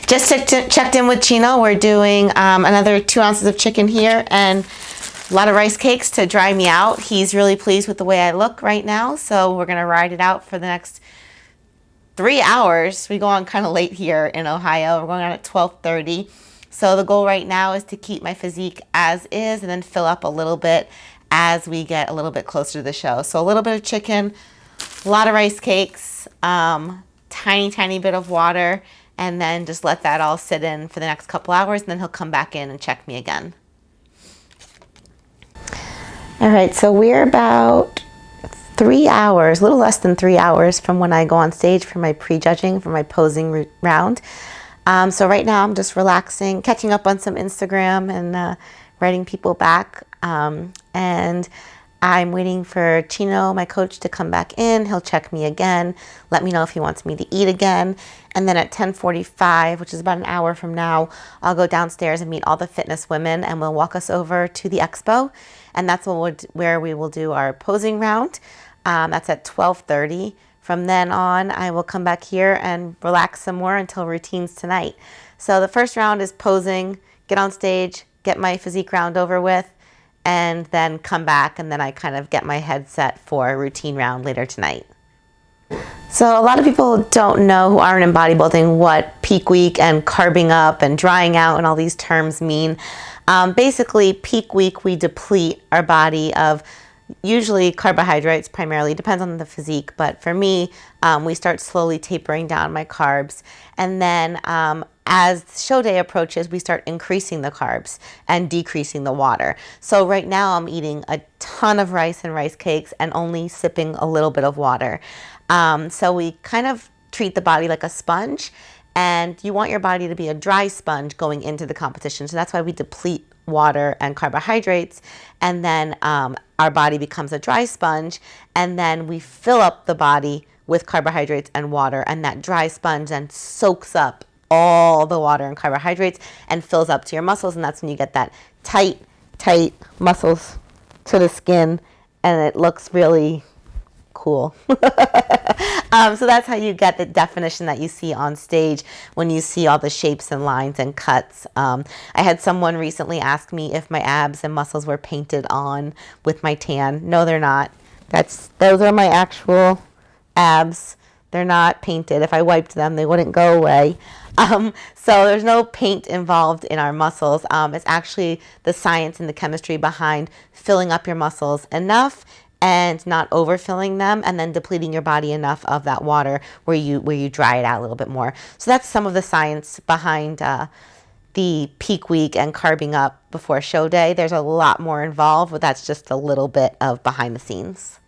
Just checked in with Chino. We're doing another 2 ounces of chicken here and a lot of rice cakes to dry me out. He's really pleased with the way I look right now, so we're gonna ride it out for the next 3 hours. We go on kind of late here in Ohio. We're going on at 12:30. So the goal right now is to keep my physique as is and then fill up a little bit as we get a little bit closer to the show. So a little bit of chicken, a lot of rice cakes, tiny bit of water, and then just let that all sit in for the next couple hours, and then he'll come back in and check me again. All right, so we're about 3 hours, a little less than 3 hours from when I go on stage for my prejudging, for my posing round. So right now I'm just relaxing, catching up on some Instagram and writing people back. And I'm waiting for Chino, my coach, to come back in. He'll check me again, let me know if he wants me to eat again. And then at 10:45, which is about an hour from now, I'll go downstairs and meet all the fitness women, and we'll walk us over to the expo. And that's where we will do our posing round. That's at 12:30. From then on, I will come back here and relax some more until routines tonight. So the first round is posing, get on stage, get my physique round over with, and then come back, and then I kind of get my head set for a routine round later tonight. So a lot of people don't know, who aren't in bodybuilding, what peak week and carbing up and drying out and all these terms mean. Basically, peak week, we deplete our body of usually carbohydrates primarily, depends on the physique, but for me, we start slowly tapering down my carbs, and then as show day approaches, we start increasing the carbs and decreasing the water. So right now I'm eating a ton of rice and rice cakes and only sipping a little bit of water. So we kind of treat the body like a sponge, and you want your body to be a dry sponge going into the competition. So that's why we deplete water and carbohydrates, and then our body becomes a dry sponge, and then we fill up the body with carbohydrates and water, and that dry sponge then soaks up all the water and carbohydrates and fills up to your muscles, and that's when you get that tight muscles to the skin, and it looks really cool. So that's how you get the definition that you see on stage when you see all the shapes and lines and cuts. I had someone recently ask me if my abs and muscles were painted on with my tan. No, they're not. Those are my actual abs. They're not painted. If I wiped them, they wouldn't go away. So there's no paint involved in our muscles. It's actually the science and the chemistry behind filling up your muscles enough and not overfilling them, and then depleting your body enough of that water where you dry it out a little bit more. So that's some of the science behind the peak week and carbing up before show day. There's a lot more involved, but that's just a little bit of behind the scenes.